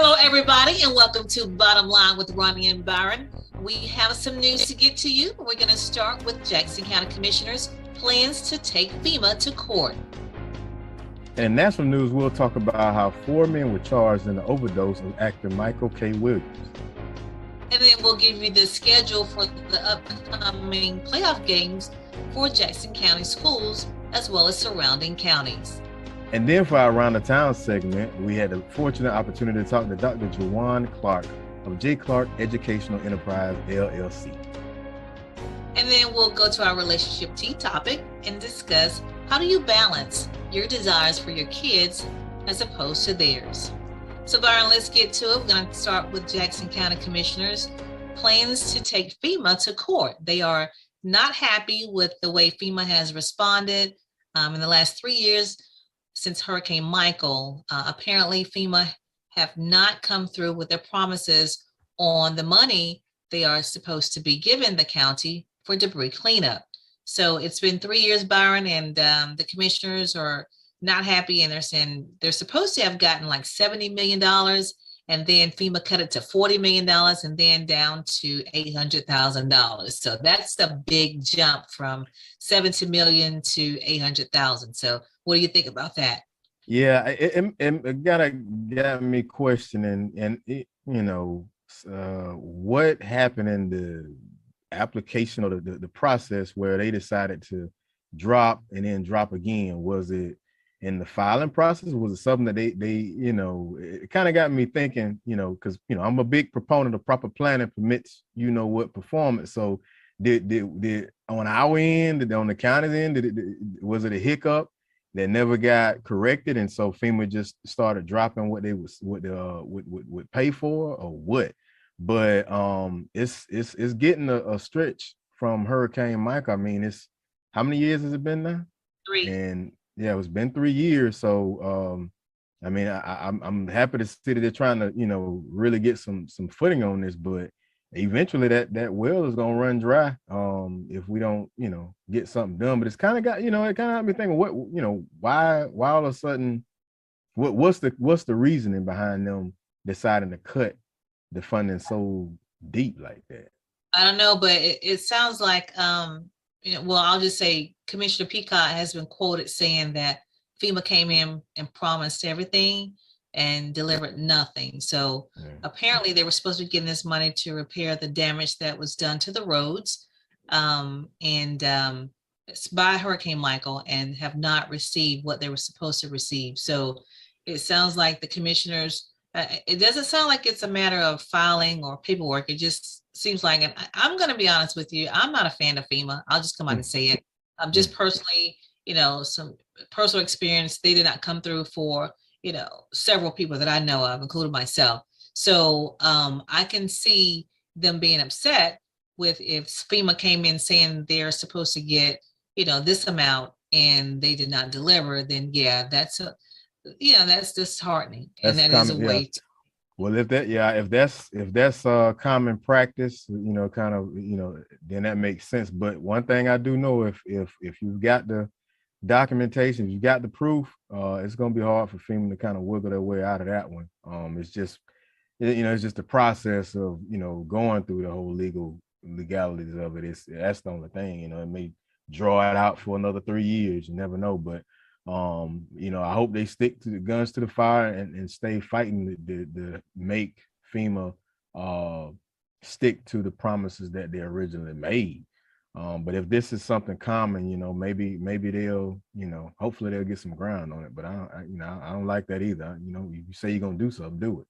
Hello, everybody, and welcome to Bottom Line with Roni and Byron. We have some news to get to you. We're going to start with Jackson County Commissioners' plans to take FEMA to court. And in national news, we'll talk about how 4 men were charged in the overdose of actor Michael K. Williams. And then we'll give you the schedule for the upcoming playoff games for Jackson County schools, as well as surrounding counties. And then for our Around the Town segment, we had the fortunate opportunity to talk to Dr. Jawan Clark of J. Clark Educational Enterprise, LLC. And then we'll go to our relationship tea topic and discuss how do you balance your desires for your kids as opposed to theirs. So Byron, let's get to it. We're going to start with Jackson County Commissioners' plans to take FEMA to court. They are not happy with the way FEMA has responded in the last 3 years. Since Hurricane Michael, apparently FEMA have not come through with their promises on the money they are supposed to be giving the county for debris cleanup. So it's been 3 years, Byron, and the commissioners are not happy, and they're saying they're supposed to have gotten like $70 million, and then FEMA cut it to $40 million, and then down to $800,000. So that's a big jump from $70 million to $800,000. So what do you think about that? Yeah, it got me questioning, and what happened in the application or the process where they decided to drop and then drop again? Was it in the filing process? Was it something that they it kind of got me thinking, because I'm a big proponent of proper planning permits what performance. So did on our end, on the county's end, was it a hiccup that never got corrected, and so FEMA just started dropping what they would pay for, or what? But it's getting a stretch from Hurricane Michael. I mean, it's how many years has it been now? 3. And yeah, it's been 3 years. So I mean, I'm happy to see that they're trying to really get some footing on this, but eventually that well is gonna run dry if we don't get something done. But it's kind of got it kind of got me thinking, what why all of a sudden, what's the reasoning behind them deciding to cut the funding so deep like that? I don't know, but it sounds like well, I'll just say Commissioner Peacock has been quoted saying that FEMA came in and promised everything and delivered nothing. So apparently they were supposed to be getting this money to repair the damage that was done to the roads it's by Hurricane Michael, and have not received what they were supposed to receive. So it sounds like the commissioners, it doesn't sound like it's a matter of filing or paperwork. It just seems like, and I'm going to be honest with you, I'm not a fan of FEMA. I'll just come out and say it. Just personally, some personal experience, they did not come through for several people that I know of, including myself. So I can see them being upset with if FEMA came in saying they're supposed to get, this amount and they did not deliver, then that's disheartening. And that is a way to. Well, if that's common practice, then that makes sense. But one thing I do know, if you've got the documentation, if you got the proof, it's going to be hard for FEMA to kind of wiggle their way out of that one. It's just the process of going through the whole legalities of it. That's the only thing. It may draw it out for another 3 years. You never know. But I hope they stick to the guns to the fire and stay fighting to make FEMA stick to the promises that they originally made. But if this is something common, maybe they'll, hopefully they'll get some ground on it. But I don't like that either. You say you're gonna do something, do it.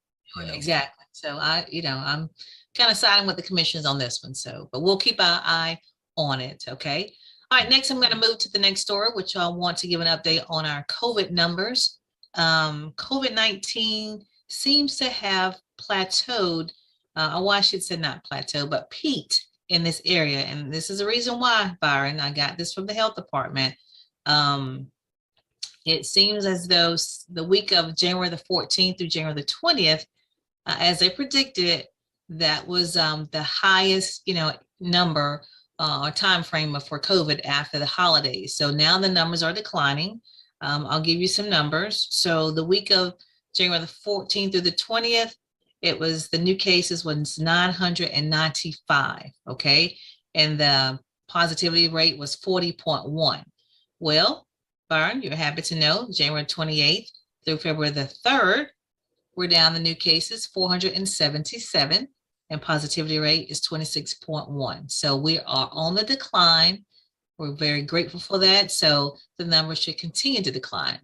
Exactly. So I'm kind of siding with the commissioners on this one. So, but we'll keep our eye on it. Okay. All right. Next, I'm going to move to the next story, which I want to give an update on our COVID numbers. COVID-19 seems to have plateaued. I should say not plateaued, but peaked in this area. And this is the reason why, Byron. I got this from the health department. It seems as though the week of January the 14th through January the 20th, as they predicted, that was the highest, number or time frame for COVID after the holidays. So now the numbers are declining. I'll give you some numbers. So the week of January the 14th through the 20th, it was the new cases was 995. Okay. And the positivity rate was 40.1. Well, Byron, you're happy to know January 28th through February the 3rd, we're down the new cases 477 and positivity rate is 26.1. So we are on the decline. We're very grateful for that. So the numbers should continue to decline.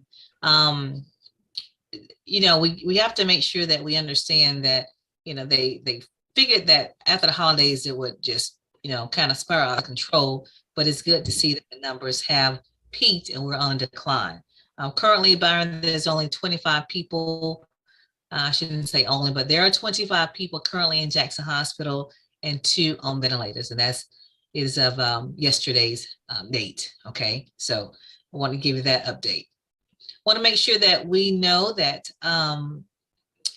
We have to make sure that we understand that, they figured that after the holidays, it would just, kind of spiral out of control, but it's good to see that the numbers have peaked and we're on decline. Currently, Byron, there's only 25 people. I shouldn't say only, but there are 25 people currently in Jackson Hospital and 2 on ventilators, and that's is of yesterday's date. Okay, so I want to give you that update. Want to make sure that we know that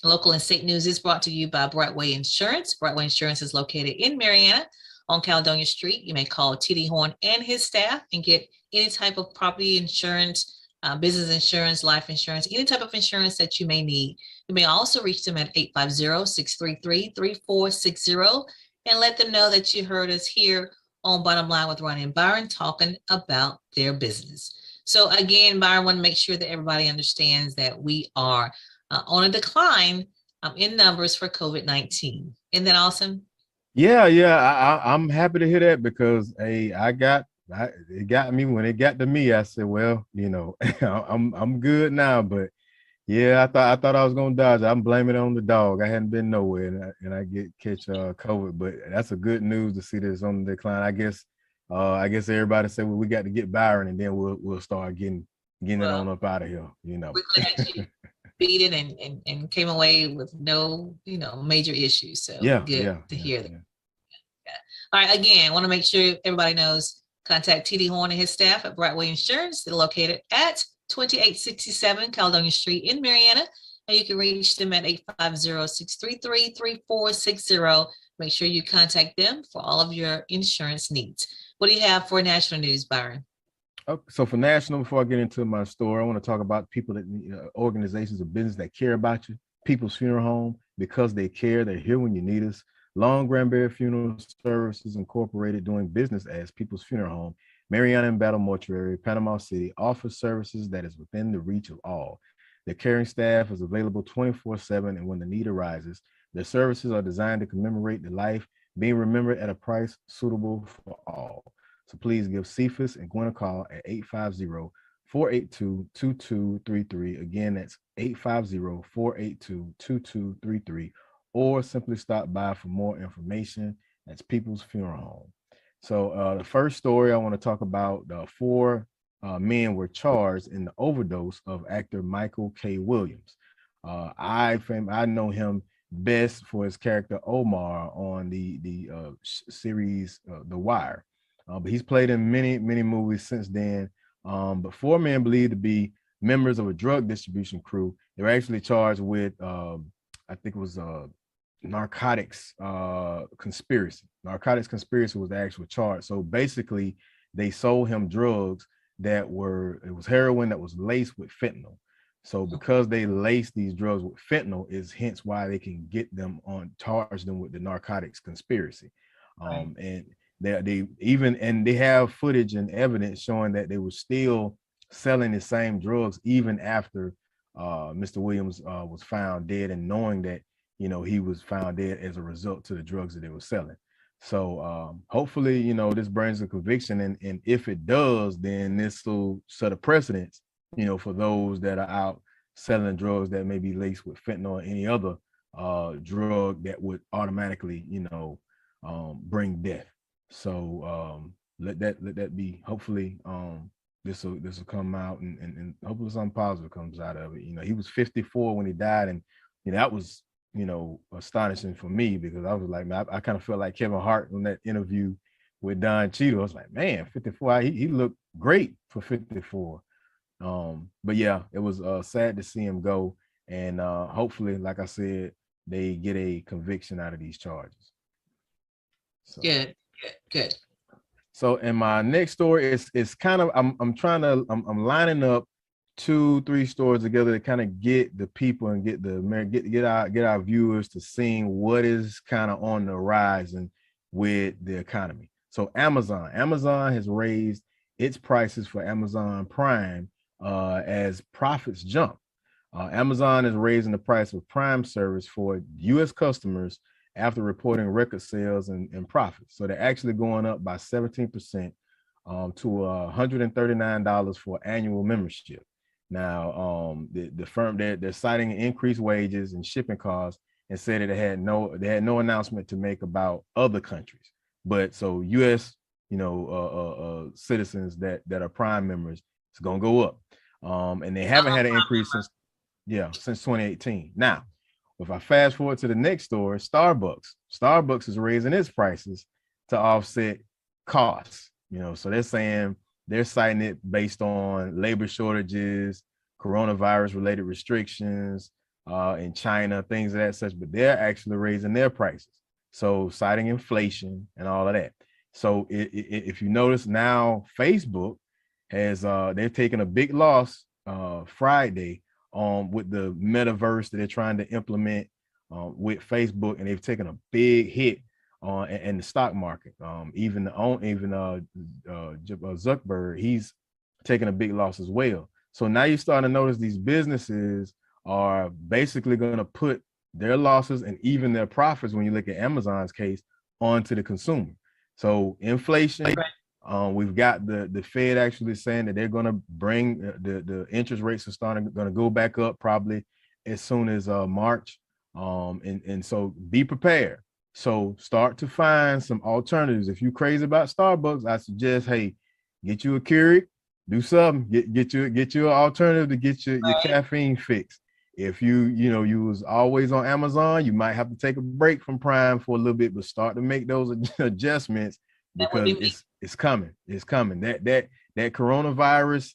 local and state news is brought to you by Brightway Insurance. Brightway Insurance is located in Marianna on Caledonia Street. You may call T.D. Horn and his staff and get any type of property insurance, business insurance, life insurance, any type of insurance that you may need. You may also reach them at 850-633-3460 and let them know that you heard us here on Bottom Line with Roni and Byron talking about their business. So again, Byron, want to make sure that everybody understands that we are on a decline in numbers for COVID-19. Isn't that awesome? Yeah. I'm happy to hear that because hey, it got me when it got to me. I said, well, I'm good now, but yeah, I thought I was gonna dodge. I'm blaming it on the dog. I hadn't been nowhere, and I catch COVID. But that's a good news to see this on the decline. I guess everybody said, well, we got to get Byron, and then we'll start getting it on up out of here. We're glad you beat it and came away with no major issues. So good to hear that. Yeah. All right. Again, want to make sure everybody knows. Contact T.D. Horn and his staff at Brightway Insurance. They're located at 2867 Caledonia Street in Marianna, and you can reach them at 850-633-3460. Make sure you contact them for all of your insurance needs. What do you have for national news, Byron? Okay, so for national, before I get into my story, I want to talk about people that organizations or business that care about you. People's Funeral Home, because they care, they're here when you need us. Long Granbury Funeral Services Incorporated, doing business as People's Funeral Home, Marianna and Battle Mortuary, Panama City, offers services that is within the reach of all. Their caring staff is available 24/7, and when the need arises, their services are designed to commemorate the life being remembered at a price suitable for all. So please give Cephas and Gwen a call at 850-482-2233. Again, that's 850-482-2233, or simply stop by for more information. That's People's Funeral Home. So the first story I want to talk about, 4 men were charged in the overdose of actor Michael K. Williams. I know him best for his character Omar on the series The Wire. But he's played in many movies since then. But 4 men believed to be members of a drug distribution crew. They were actually charged with, I think it was narcotics conspiracy. Narcotics conspiracy was the actual charge. So basically, they sold him drugs it was heroin that was laced with fentanyl. So because they laced these drugs with fentanyl is hence why they can get them charge them with the narcotics conspiracy. And they have footage and evidence showing that they were still selling the same drugs even after Mr. Williams was found dead, and knowing that he was found dead as a result to the drugs that they were selling. So hopefully this brings a conviction, and if it does, then this will set a precedence for those that are out selling drugs that may be laced with fentanyl or any other drug that would automatically bring death. So let that be. Hopefully this will come out, and hopefully something positive comes out of it. He was 54 when he died, and that was astonishing for me, because I was like, man, I kind of felt like Kevin Hart on that interview with Don Cheadle. I was like, man, 54, he looked great for 54. But yeah, it was sad to see him go, and hopefully, like I said, they get a conviction out of these charges. So, good. So, in my next story, it's kind of I'm lining up 2-3 stores together to kind of get the people and get our viewers to seeing what is kind of on the horizon with the economy. So Amazon has raised its prices for Amazon Prime as profits jump. Amazon is raising the price of Prime service for U.S. customers after reporting record sales and profits. So they're actually going up by 17% to $139 for annual membership. Now, the firm they're citing increased wages and shipping costs and said that they had no announcement to make about other countries. But so U.S. Citizens that are Prime members, it's gonna go up. And they haven't had an increase since 2018. Now, if I fast forward to the next store, Starbucks is raising its prices to offset costs. So they're citing it based on labor shortages, coronavirus related restrictions in China, things of that such, but they're actually raising their prices. So citing inflation and all of that. So if you notice now, Facebook has they're taking a big loss Friday with the metaverse that they're trying to implement with Facebook, and they've taken a big hit in the stock market. Even Zuckerberg, he's taking a big loss as well. So now you're starting to notice these businesses are basically going to put their losses and even their profits, when you look at Amazon's case, onto the consumer. So inflation, we've got the Fed actually saying that they're going to bring the interest rates are going to go back up probably as soon as March. And so be prepared. So start to find some alternatives. If you're crazy about Starbucks, I suggest, hey, get you a Keurig, do something, get you an alternative to get your caffeine fix. If you was always on Amazon, you might have to take a break from Prime for a little bit, but start to make those adjustments, because it's coming. It's coming. That coronavirus,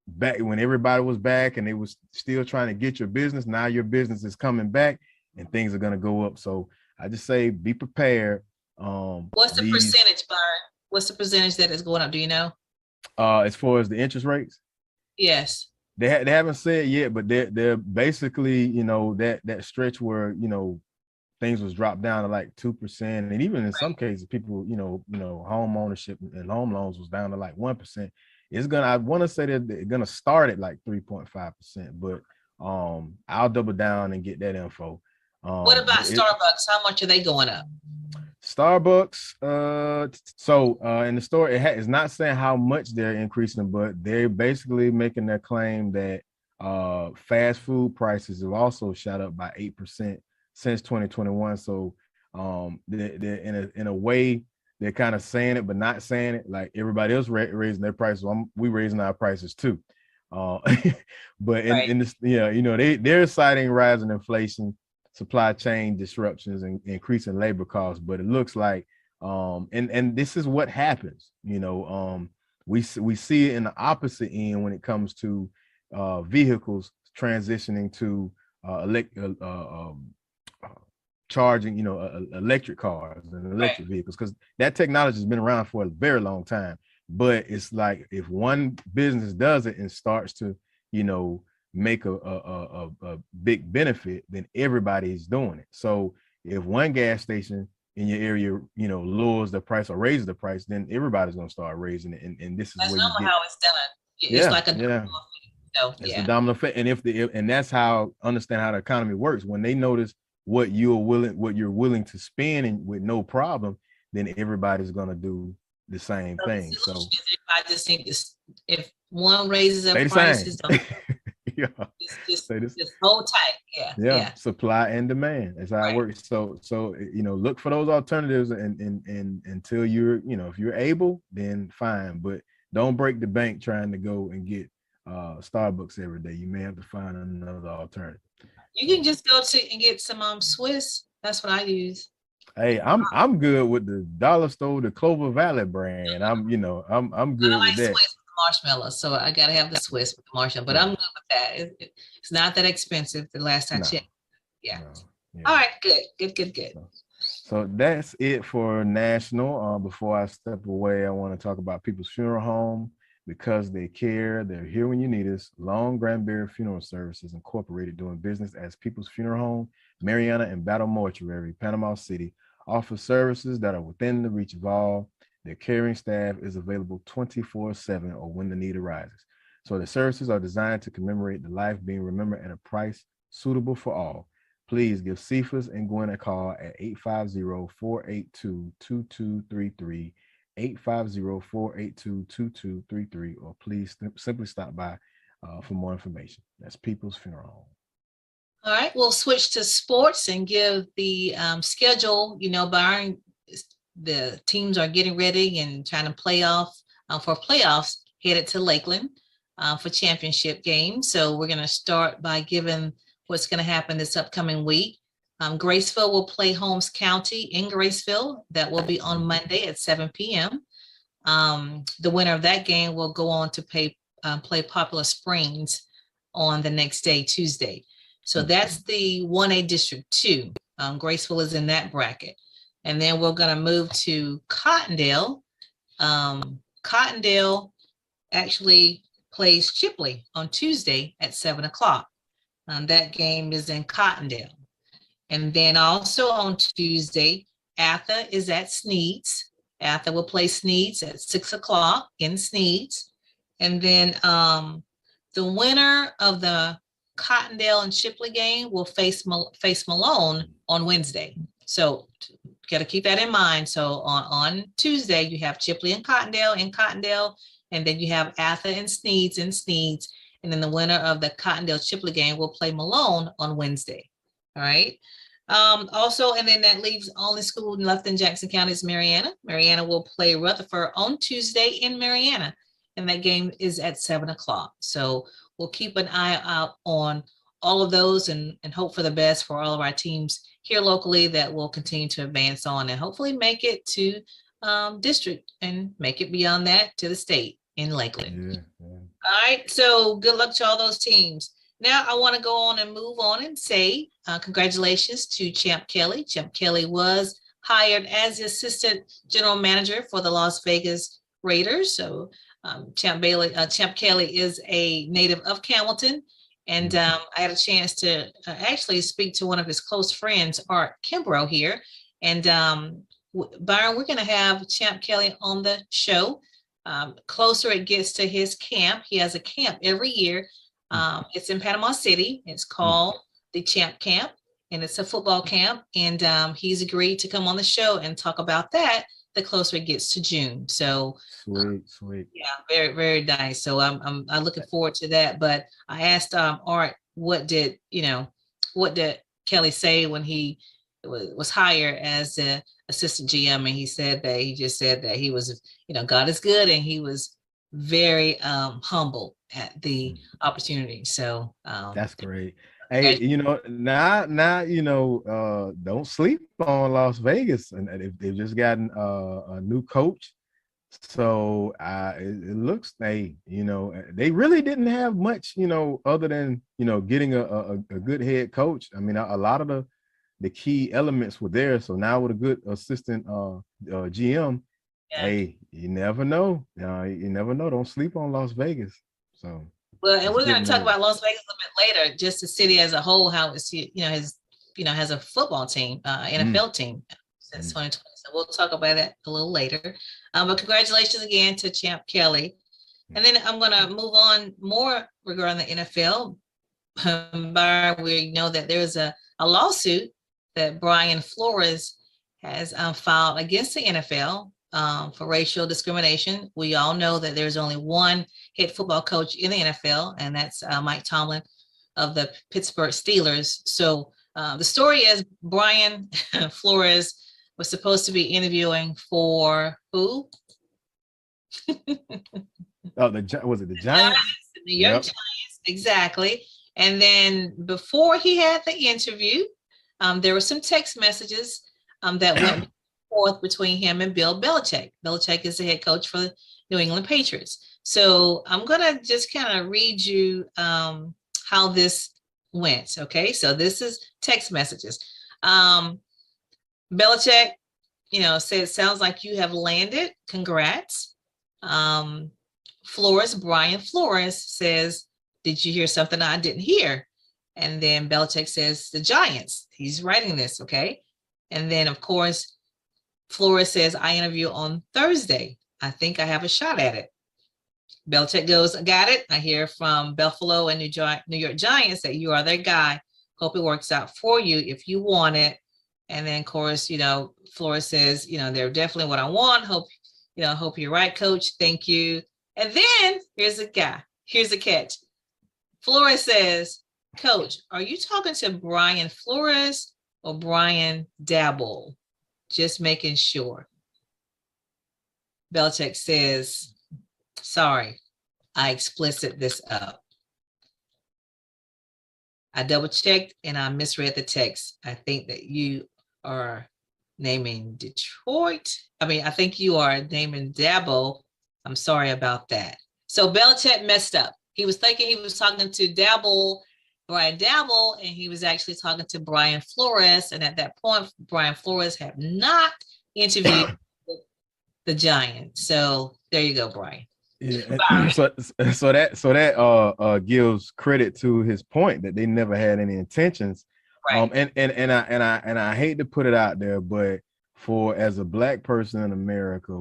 back when everybody was back and they was still trying to get your business, now your business is coming back and things are going to go up. So I just say be prepared. What's the percentage, Byron? What's the percentage that is going up? Do you know? As far as the interest rates? Yes. They haven't said yet, but they're basically, that stretch where, things was dropped down to like 2%. And even in some cases, people, home ownership and home loans was down to like 1%. I want to say that they're going to start at like 3.5%, but I'll double down and get that info. What about Starbucks? How much are they going up? Starbucks, in the store, it's not saying how much they're increasing, but they're basically making their claim that fast food prices have also shot up by 8% since 2021. So they're in a way, they're kind of saying it but not saying it, like everybody else raising their prices. We raising our prices too. But in this, they're citing rising inflation, supply chain disruptions, and increasing labor costs. But it looks like and this is what happens, we see it in the opposite end when it comes to vehicles transitioning to charging, electric cars and electric vehicles, because that technology has been around for a very long time. But it's like, if one business does it and starts to, make a big benefit, then everybody's doing it. So if one gas station in your area, lowers the price or raises the price, then everybody's going to start raising it. And this is that's where how it's done. It's like a domino effect. So, it's a domino effect. And that's how understand how the economy works. When they notice what you're willing to spend and with no problem, then everybody's going to do the same thing. So I just think if one raises up prices, just hold tight. Yeah. Supply and demand. That's how it works. So look for those alternatives, and until you're, if you're able, then fine. But don't break the bank trying to go and get Starbucks every day. You may have to find another alternative. You can just go and get some Swiss. That's what I use. Hey, I'm good with the dollar store, the Clover Valley brand. I'm good with that. Swiss with the marshmallows, so I gotta have the Swiss with the marshmallow. But I'm good with that. It's not that expensive. The last I checked. Yeah. All right. Good. So that's it for national. Before I step away, I want to talk about People's Funeral Home. Because they care, they're here when you need us. Long Granbury Funeral Services Incorporated, doing business as People's Funeral Home, Mariana and Battle Mortuary, Panama City, offers services that are within the reach of all. Their caring staff is available 24/7 or when the need arises. So the services are designed to commemorate the life being remembered at a price suitable for all. Please give Cephas and Gwen a call at 850-482-2233, 850-482-2233, or please simply stop by for more information. That's People's Funeral Home. All right, we'll switch to sports and give the schedule. Byron, the teams are getting ready and trying to for playoffs headed to Lakeland for championship games. So we're going to start by giving what's going to happen this upcoming week. Graceville will play Holmes County in Graceville. That will be on Monday at 7 p.m. The winner of that game will go on to play Poplar Springs on the next day, Tuesday. So that's the 1A District 2. Graceville is in that bracket. And then we're going to move to Cottondale. Cottondale actually plays Chipley on Tuesday at 7 o'clock. That game is in Cottondale. And then also on Tuesday, Atha is at Sneeds. Atha will play Sneeds at 6 o'clock in Sneeds. And then the winner of the Cottondale and Chipley game will face Malone on Wednesday. So got to keep that in mind. So on Tuesday, you have Chipley and Cottondale, and then you have Atha and Sneeds in Sneeds. And then the winner of the Cottondale Chipley game will play Malone on Wednesday. All right. Also, and then that leaves only school left in Jackson County is Mariana. Mariana will play Rutherford on Tuesday in Mariana, and that game is at 7 o'clock. So we'll keep an eye out on all of those and hope for the best for all of our teams here locally that will continue to advance on and hopefully make it to district and make it beyond that to the state in Lakeland. Yeah. All right, so good luck to all those teams. Now I want to go on and move on and say congratulations to Champ Kelly. Champ Kelly was hired as the assistant general manager for the Las Vegas Raiders. So Champ Kelly is a native of Campbellton. And I had a chance to actually speak to one of his close friends, Art Kimbrough here. And Byron, we're going to have Champ Kelly on the show. Closer it gets to his camp. He has a camp every year. It's in Panama City. It's called the Champ Camp, and it's a football camp. And he's agreed to come on the show and talk about that the closer it gets to June. So sweet. Yeah, very, very nice. So I'm looking forward to that. But I asked Art, what did Kelly say when he was hired as the assistant GM? And he just said that he was, God is good, and he was very humble at the opportunity. So that's great. Hey, don't sleep on Las Vegas, and they've just gotten a new coach. So it looks, they really didn't have much, other than, getting a good head coach. I mean, a lot of the key elements were there. So now with a good assistant GM, hey, you never know. You never know. Don't sleep on Las Vegas. So. Well, and we're going to talk about Las Vegas a little bit later, just the city as a whole, how it's, has a football team, NFL team since 2020. So we'll talk about that a little later. But congratulations again to Champ Kelly. And then I'm going to move on more regarding the NFL. We know that there's a lawsuit that Brian Flores has filed against the NFL for racial discrimination. We all know that there's only one head football coach in the NFL, and that's Mike Tomlin of the Pittsburgh Steelers. So the story is Brian Flores was supposed to be interviewing for who? Was it the Giants? The New York Giants, exactly. And then before he had the interview, there were some text messages that went forth between him and Bill Belichick. Belichick is the head coach for the New England Patriots. So I'm going to just kind of read you how this went. Okay, so this is text messages. Belichick, said, sounds like you have landed. Congrats. Brian Flores says, did you hear something I didn't hear? And then Belichick says, the Giants. He's writing this, okay? And then, of course, Flores says, I interview on Thursday. I think I have a shot at it. Belichick goes, I got it. I hear from Buffalo and New York Giants that you are their guy. Hope it works out for you if you want it. And then, of course, Flores says, they're definitely what I want. Hope you're right, coach. Thank you. And then here's the catch. Flores says, coach, are you talking to Brian Flores or Brian Dabble? Just making sure. Belichick says, sorry, I explicit this up. I double checked and I misread the text. I think that you are naming Detroit. I think you are naming Dabo. I'm sorry about that. So Belichick messed up. He was thinking he was talking to Brian Dabble, and he was actually talking to Brian Flores. And at that point, Brian Flores had not interviewed the Giants. So there you go, Brian. Yeah. So that gives credit to his point that they never had any intentions. Right. And I hate to put it out there, but as a Black person in America,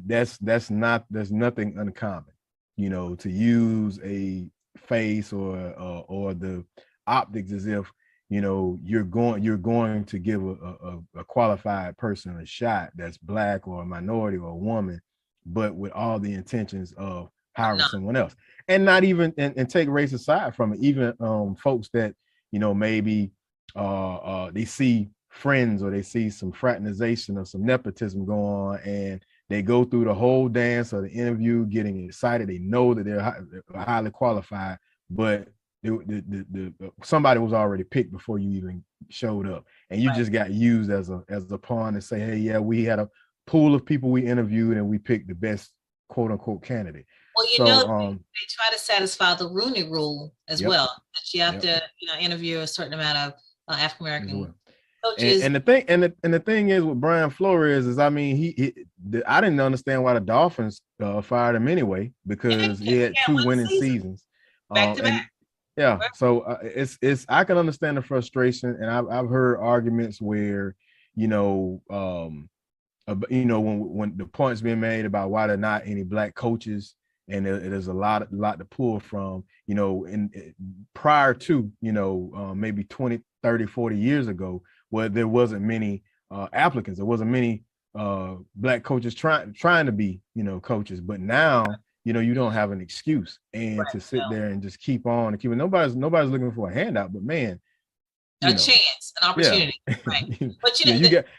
there's nothing uncommon, to use a face or the optics as if you're going to give a qualified person a shot that's Black or a minority or a woman, but with all the intentions of hiring someone else, and not even and take race aside from it, even folks that maybe they see friends or they see some fraternization or some nepotism go on, and they go through the whole dance or the interview getting excited. They know that they're highly qualified, but somebody was already picked before you even showed up, and you just got used as a pawn to say, hey, yeah, we had a pool of people we interviewed and we picked the best quote unquote candidate. Well, they try to satisfy the Rooney Rule as well. That you have to interview a certain amount of African American coaches. And the thing is with Brian Flores is, I didn't understand why the Dolphins fired him anyway, because he had 2 winning seasons. Back to back. Yeah, so it's I can understand the frustration, and I've heard arguments where when the points being made about why there are not any Black coaches, and there's a lot to pull from, prior to maybe 20, 30, 40 years ago, where there wasn't many applicants, there wasn't many Black coaches trying to be coaches, but now you don't have an excuse and to sit there and just keep on and keep it. Nobody's looking for a handout, but man, a chance, an opportunity. Yeah. Right. But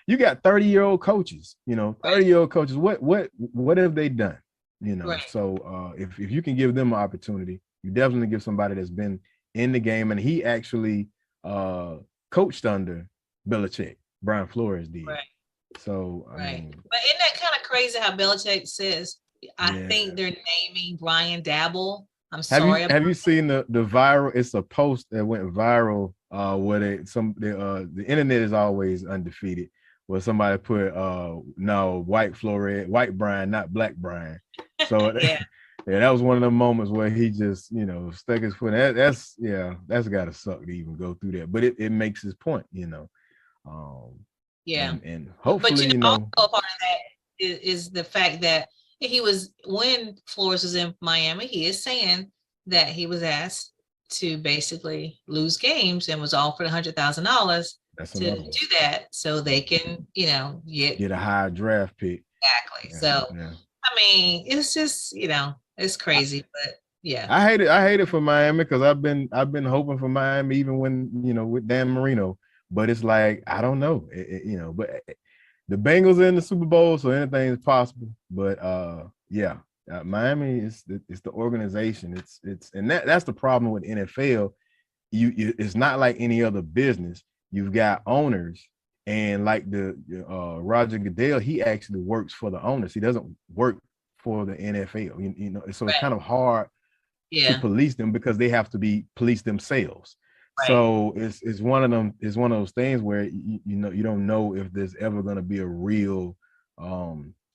you got 30-year-old coaches, 30-year-old coaches. What have they done? Right. So if you can give them an opportunity, you definitely give somebody that's been in the game, and he actually coached under Belichick. Brian Flores did. Right. So but isn't that kind of crazy how Belichick says, I think they're naming Brian Dabble. I'm sorry. Have you seen the viral? It's a post that went viral where the internet is always undefeated, where somebody put no, white Brian, not Black Brian. So yeah, that was one of the moments where he just stuck his foot in. That's gotta suck to even go through that, but it makes his point, and hopefully also part of that is the fact that when Flores was in Miami, he is saying that he was asked to basically lose games and was offered $100,000 to do that, so they can, get a higher draft pick. Exactly. Yeah, so, yeah. It's just, it's crazy, but yeah. I hate it for Miami, because I've been hoping for Miami even when, with Dan Marino, but it's like, I don't know, but the Bengals are in the Super Bowl, so anything is possible. But Miami is the organization. And that's the problem with NFL. It's not like any other business. You've got owners, and like the Roger Goodell, he actually works for the owners. He doesn't work for the NFL. So it's kind of hard to police them, because they have to be policed themselves. Right. So it's one of them. It's one of those things where you don't know if there's ever going to be a real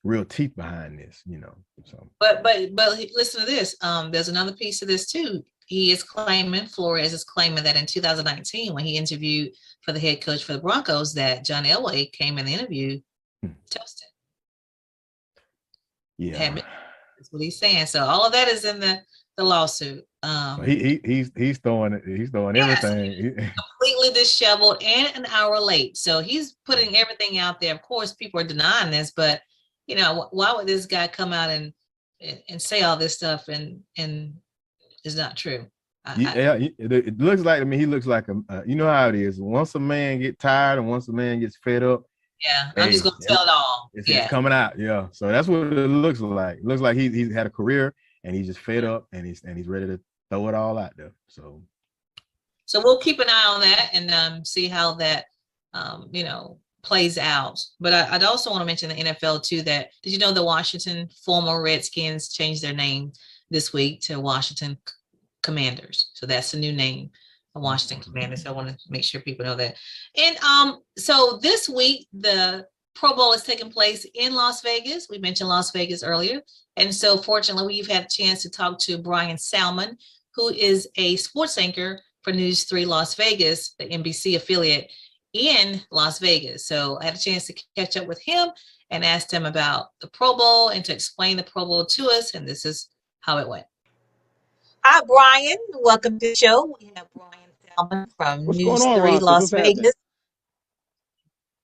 real teeth behind this, you know. So, but listen to this. There's another piece of this too. He is claiming, Flores is claiming that in 2019, when he interviewed for the head coach for the Broncos, that John Elway came in the interview toasted. Yeah, that's what he's saying. So all of that is in the lawsuit. so he's throwing everything. Completely disheveled and an hour late. So he's putting everything out there. Of course, people are denying this, but you know, why would this guy come out and say all this stuff and it's not true? It looks like, I mean, he looks like you know how it is. Once a man get tired and once a man gets fed up, I'm just gonna tell it all. It's coming out. Yeah. So that's what it looks like. It looks like he's had a career and he's just fed up and he's ready to throw it all out there. So we'll keep an eye on that and see how that plays out. But I'd also want to mention the NFL too. That did you know the Washington former Redskins changed their name this week to Washington Commanders? So that's the new name, the Washington Commanders. So I want to make sure people know that. And so this week the Pro Bowl is taking place in Las Vegas. We mentioned Las Vegas earlier, and so fortunately we've had a chance to talk to Brian Salmon, who is a sports anchor for News 3 Las Vegas, the NBC affiliate in Las Vegas. So I had a chance to catch up with him and asked him about the Pro Bowl and to explain the Pro Bowl to us. And this is how it went. Hi, Brian. Welcome to the show. We have Brian Salmon from News 3 Las Vegas.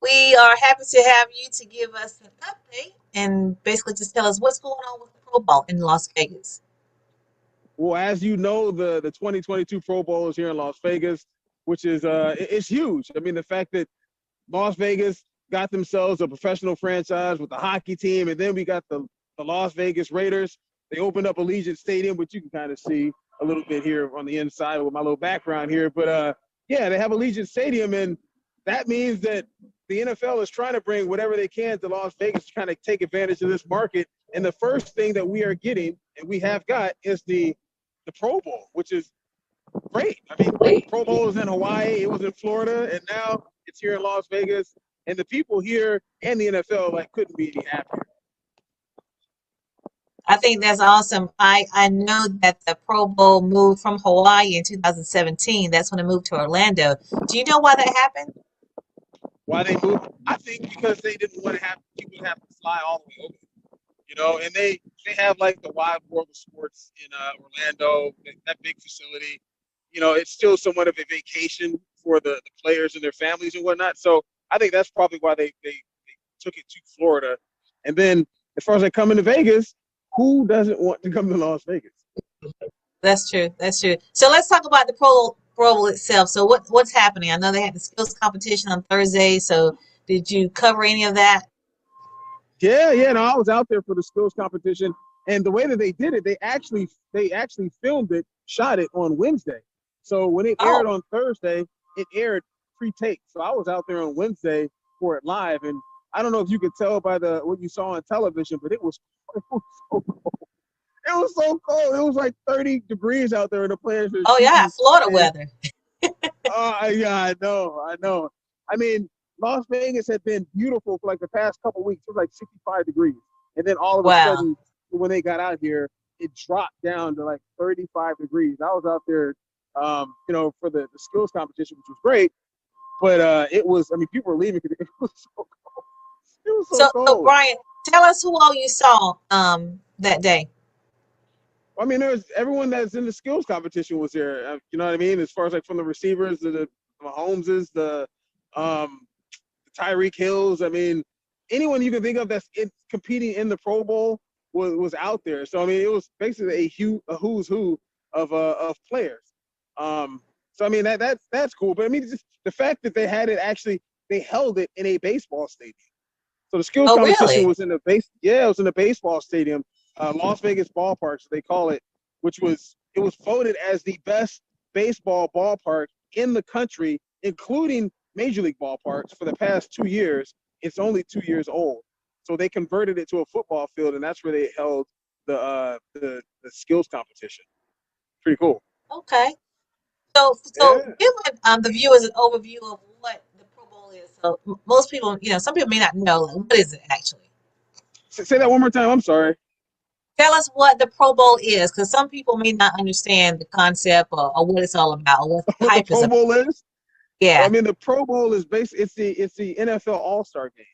We are happy to have you to give us an update and basically just tell us what's going on with the Pro Bowl in Las Vegas. Well, as you know, the 2022 Pro Bowl is here in Las Vegas, which is it's huge. I mean, the fact that Las Vegas got themselves a professional franchise with the hockey team, and then we got the Las Vegas Raiders. They opened up Allegiant Stadium, which you can kind of see a little bit here on the inside with my little background here. But, yeah, they have Allegiant Stadium, and that means that the NFL is trying to bring whatever they can to Las Vegas to kind of take advantage of this market. And the first thing that we are getting, and we have got, is the Pro Bowl, which is great. I mean, the Pro Bowl was in Hawaii, it was in Florida, and now it's here in Las Vegas. And the people here and the NFL couldn't be any happier. I think that's awesome. I know that the Pro Bowl moved from Hawaii in 2017. That's when it moved to Orlando. Do you know why that happened? Why they moved? I think because they didn't want to have people have to fly all the way over. You know, and they have the Wide World of Sports in Orlando, that big facility. You know, it's still somewhat of a vacation for the players and their families and whatnot. So I think that's probably why they took it to Florida. And then as far as coming to Vegas, who doesn't want to come to Las Vegas? That's true. That's true. So let's talk about the Pro Bowl itself. So what's happening? I know they had the skills competition on Thursday. So did you cover any of that? Yeah. No, I was out there for the skills competition, and the way that they did it, they actually filmed it, shot it on Wednesday. So when it aired on Thursday, it aired pre-tape. So I was out there on Wednesday for it live, and I don't know if you could tell by what you saw on television, but it was so cold. It was so cold. It was like 30 degrees out there in the players. Oh yeah, Florida weather. Yeah, I know. I mean, Las Vegas had been beautiful for the past couple weeks. It was 65 degrees. And then all of a sudden, when they got out here, it dropped down to 35 degrees. I was out there, for the skills competition, which was great. But it was, people were leaving because it was so cold. It was so cold. So, Brian, tell us who all you saw that day. I mean, there's everyone that's in the skills competition was there. You know what I mean? As far as from the receivers, the Mahomeses, the Tyreek Hills. I mean, anyone you can think of that's competing in the Pro Bowl was out there. So I mean, it was basically a who's who of players. So I mean that's cool. But I mean, just the fact that they had it they held it in a baseball stadium. So the skills competition was in it was in a baseball stadium, Las Vegas Ballpark, so they call it, it was voted as the best baseball ballpark in the country, including Major League ballparks for the past 2 years. It's only 2 years old. So they converted it to a football field, and that's where they held the skills competition. Pretty cool. Okay. So give the viewers an overview of what the Pro Bowl is. So most people, some people may not know, what is it actually? Say that one more time. I'm sorry. Tell us what the Pro Bowl is, because some people may not understand the concept or what it's all about, or what the What the hype is Pro about. Bowl is? Yeah. I mean, the Pro Bowl is basically it's the NFL All-Star game.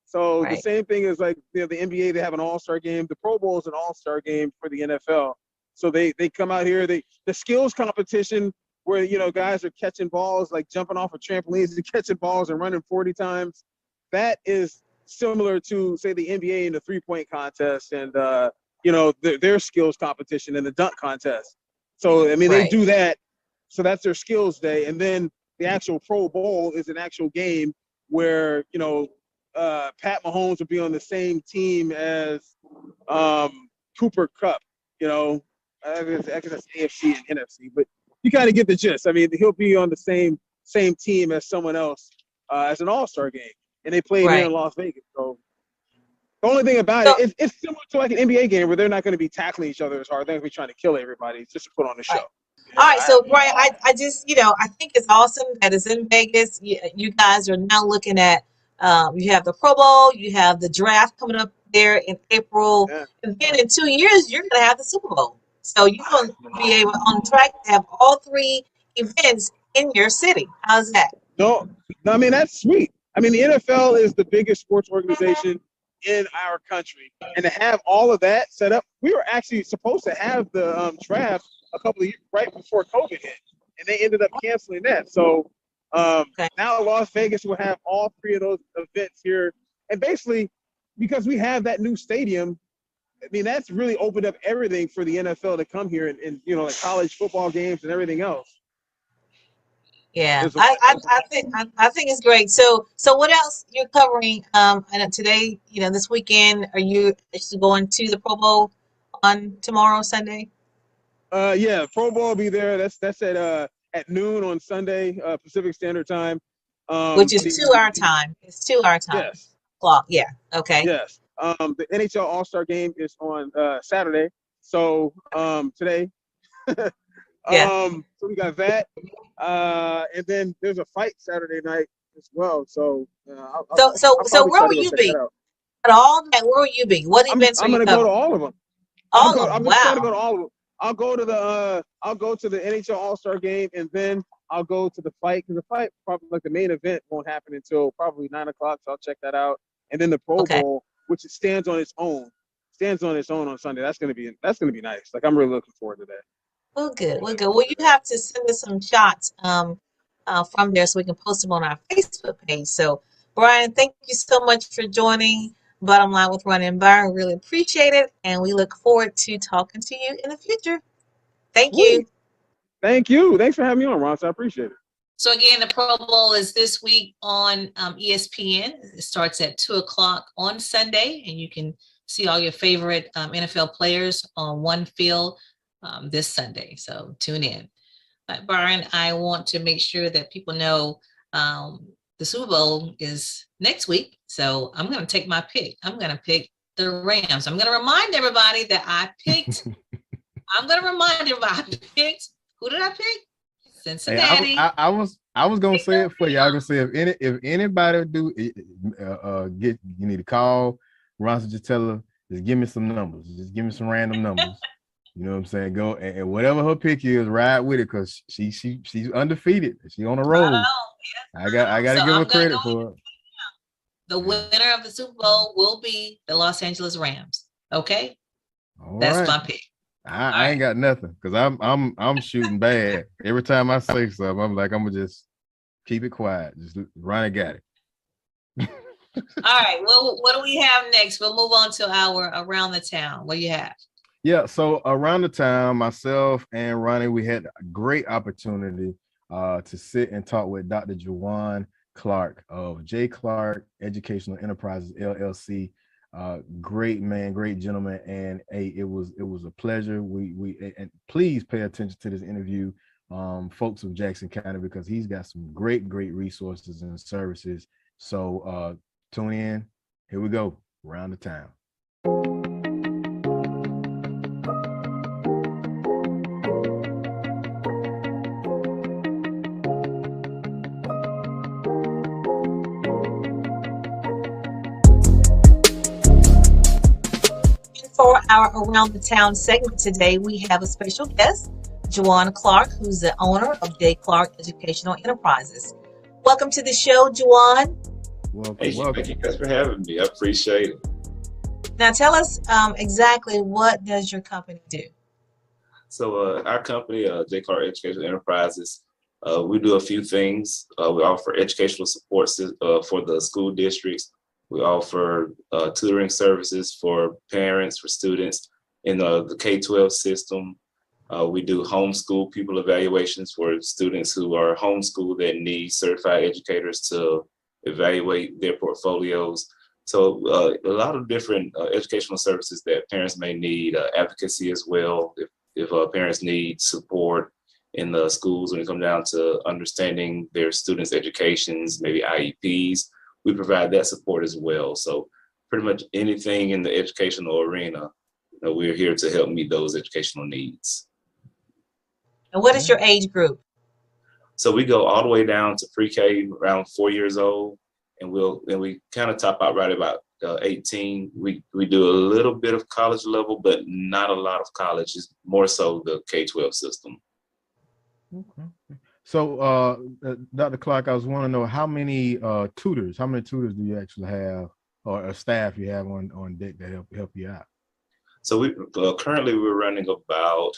So the same thing as like the NBA, they have an All-Star game. The Pro Bowl is an All-Star game for the NFL. So they come out here. The skills competition where guys are catching balls, like jumping off of trampolines and catching balls and running 40 times. That is similar to, say, the NBA in the three-point contest and their skills competition and the dunk contest. So I mean, they do that. So that's their skills day, and then the actual Pro Bowl is an actual game where Pat Mahomes will be on the same team as Cooper Kupp. I guess that's AFC and NFC, but you kind of get the gist. I mean, he'll be on the same team as someone else as an All-Star game, and they played here in Las Vegas. So the only thing about it, it's similar to like an NBA game where they're not going to be tackling each other as hard. They're going to be trying to kill everybody just to put on the show. All right, so Brian, I just, I think it's awesome that it's in Vegas. You guys are now looking at, you have the Pro Bowl, you have the draft coming up there in April, and then in 2 years, you're going to have the Super Bowl. So you're going to be able on track to have all three events in your city. How's that? No, I mean, that's sweet. I mean, the NFL is the biggest sports organization in our country, and to have all of that set up, we were actually supposed to have the draft a couple of years right before COVID hit, and they ended up canceling that. So now Las Vegas will have all three of those events here, and basically because we have that new stadium, I mean, that's really opened up everything for the NFL to come here and like college football games and everything else. Yeah, I think it's great. So what else you're covering? And today, this weekend, are you actually going to the Pro Bowl on tomorrow, Sunday? Yeah, Pro Bowl will be there. That's at noon on Sunday, Pacific Standard Time. Which is 2 hour time. It's 2 hour time. Yes. Clock. Yeah. Okay. Yes. The NHL All-Star game is on Saturday. So today. So we got that. And then there's a fight Saturday night as well. So so where will you be? At all that, where will you be? What events I'm are you going to go to all of them. I'm just trying to go to all of them. I'll go to the NHL All-Star game, and then I'll go to the fight, because the fight, probably like the main event, won't happen until probably 9 o'clock. So I'll check that out, and then the Pro Bowl, which it stands on its own on Sunday. That's gonna be nice. Like, I'm really looking forward to that. Well, good. Well, you have to send us some shots from there so we can post them on our Facebook page. So, Brian, thank you so much for joining Bottom Line with Roni Byron. Really appreciate it, and we look forward to talking to you in the future. Thank you. Thank you. Thanks for having me on, Ron. I appreciate it. So again, the Pro Bowl is this week on ESPN. It starts at 2 o'clock on Sunday, and you can see all your favorite NFL players on one field this Sunday. So tune in. Byron, I want to make sure that people know the Super Bowl is next week. So I'm going to take my pick. I'm going to pick the Rams. I'm going to remind everybody that I picked. Who did I pick? Cincinnati. Hey, I was going to say it for you. I was going to say, if anybody do you need to call Ron, just tell her, just give me some numbers. Just give me some random numbers. You know what I'm saying? Go and whatever her pick is, ride with it, because she's undefeated. She's on a roll. I got to give her credit for it. The winner of the Super Bowl will be the Los Angeles Rams. Okay, that's my pick. I ain't got nothing, because I'm shooting bad. Every time I say something, I'm like, I'm gonna just keep it quiet. Just Ronnie got it. All right. Well, what do we have next? We'll move on to our Around the Town. What do you have? Yeah, so Around the Town, myself and Ronnie, we had a great opportunity to sit and talk with Dr. Jawan Clark of J. Clark Educational Enterprises, LLC. Great man, great gentleman, and it was a pleasure. We and please pay attention to this interview, folks of Jackson County, because he's got some great resources and services. So tune in. Here we go. Around the Town. our Around the Town segment today, we have a special guest, Juwan Clark, who's the owner of J. Clark Educational Enterprises. Welcome to the show, Juwan. Welcome, Thank you. welcome. Thank you guys for having me. I appreciate it. Now tell us exactly what does your company do? So our company, J. Clark Educational Enterprises, we do a few things. We offer educational support for the school districts. We offer tutoring services for parents, for students in the K-12 system. We do homeschool pupil evaluations for students who are homeschooled that need certified educators to evaluate their portfolios. So a lot of different educational services that parents may need, advocacy as well. If parents need support in the schools when it comes down to understanding their students' educations, maybe IEPs, we provide that support as well. So pretty much anything in the educational arena, we're here to help meet those educational needs. And what is your age group? So we go all the way down to pre-K, around 4 years old, and we kind of top out right about 18. We do a little bit of college level, but not a lot of college. It's more so the K-12 system. Okay. So, Dr. Clark, I was wanting to know how many tutors do you actually have, or staff you have on deck to help you out? So we currently we're running about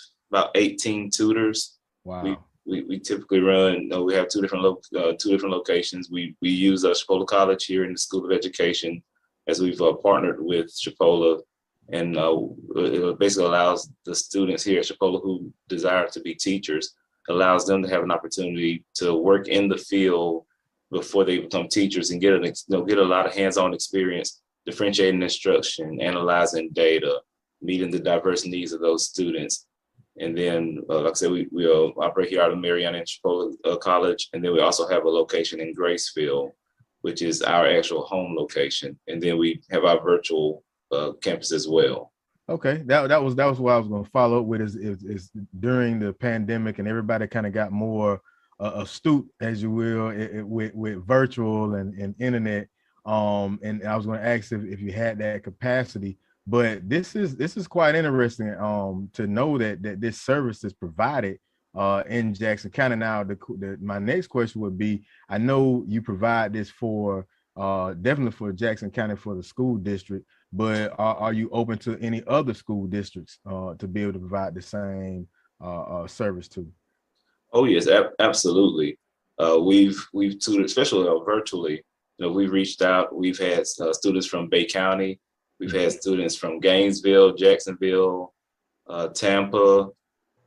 18 tutors. Wow. We typically run. We have two different locations. We use Chipola College here in the School of Education, as we've partnered with Chipola, and it basically allows the students here at Chipola who desire to be teachers, allows them to have an opportunity to work in the field before they become teachers and get a lot of hands-on experience, differentiating instruction, analyzing data, meeting the diverse needs of those students. And then, like I said, we operate here out of Mariana and Chipola College. And then we also have a location in Gracefield, which is our actual home location. And then we have our virtual campus as well. Okay, that was what I was going to follow up with is during the pandemic and everybody kind of got more astute, as you will, with virtual and internet. And I was going to ask if you had that capacity. But this is quite interesting to know that this service is provided in Jackson County. Now, my next question would be: I know you provide this for definitely for Jackson County for the school district, but are you open to any other school districts to be able to provide the same service to? Oh yes, absolutely. We've tutored, especially virtually. We've reached out. We've had students from Bay County. We've had students from Gainesville, Jacksonville, Tampa.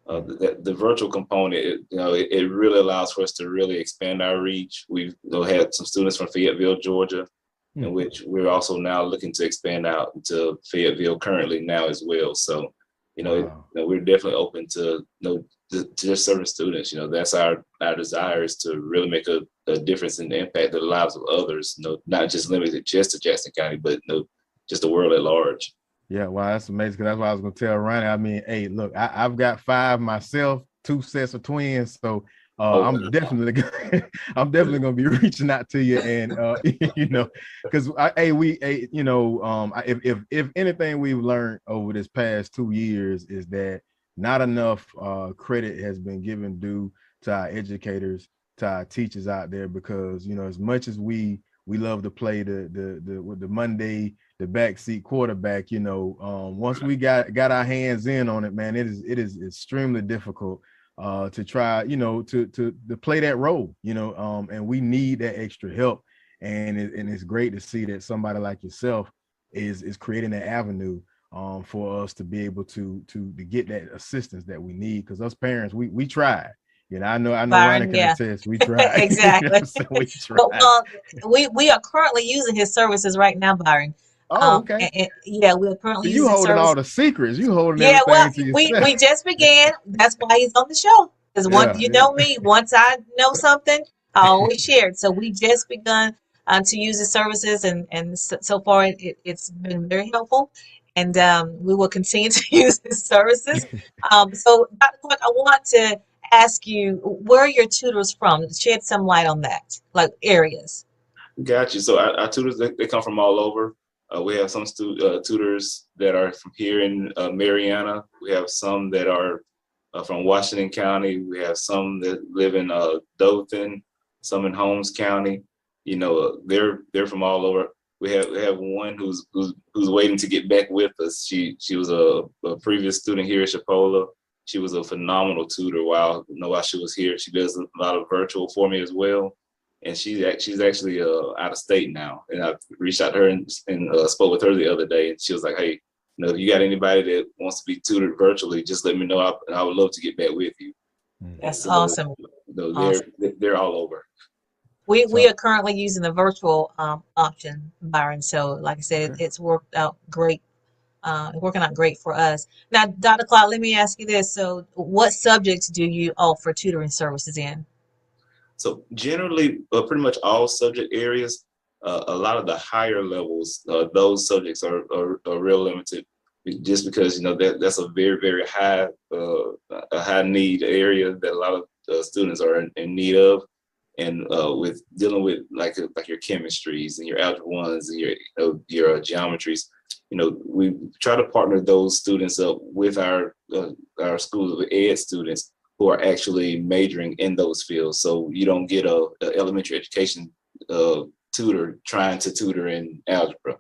The virtual component, it really allows for us to really expand our reach. We've had some students from Fayetteville, Georgia, in which we're also now looking to expand out to Fayetteville currently now as well. So, we're definitely open to just serving students. That's our desire, is to really make a difference in the impact of the lives of others. Not just limited just to Jackson County, but just the world at large. Yeah, wow, that's amazing. Because that's what I was going to tell Ronnie. I mean, hey, look, I've got 5 myself, 2 sets of twins, so I'm definitely going to be reaching out to you, and because if anything we've learned over this past 2 years is that not enough credit has been given due to our educators, to our teachers out there, because as much as we love to play the Monday, the backseat quarterback, once we got our hands in on it, man, it is extremely difficult to try, to play that role, and we need that extra help. And it's great to see that somebody like yourself is creating that avenue for us to be able to get that assistance that we need. Because us parents, we tried. I know Ronnie can attest. We tried. Exactly. We tried. But, we are currently using his services right now, Byron. Oh, okay. We're currently using you holding service. all the secrets. You holding everything to yourself. we just began. That's why he's on the show. Because me, once I know something, I always share it. So we just begun to use the services, and so far it's been very helpful. And we will continue to use his services. So, Dr. Clark, I want to ask you, where are your tutors from? Shed some light on that, like areas. Got you. So our tutors, they come from all over. We have some tutors that are from here in Mariana. We have some that are from Washington County. We have some that live in Dothan, some in Holmes County. You know, they're from all over. We have one who's waiting to get back with us. She was a previous student here at Chipola. She was a phenomenal tutor while she was here. She does a lot of virtual for me as well. And she's actually out of state now. And I reached out to her and spoke with her the other day. And she was like, hey, if you got anybody that wants to be tutored virtually, just let me know. I would love to get back with you. That's awesome. They're all over. We are currently using the virtual option, Byron. So like I said, it's worked out great. Working out great for us. Now, Dr. Clark, let me ask you this. So what subjects do you offer tutoring services in? So generally, pretty much all subject areas. A lot of the higher levels, those subjects are real limited, just because that's a very, very high need area that a lot of students are in need of. And with dealing with like your chemistries and your algebra ones and your geometries, we try to partner those students up with our schools of ed students who are actually majoring in those fields. So you don't get a elementary education tutor trying to tutor in algebra.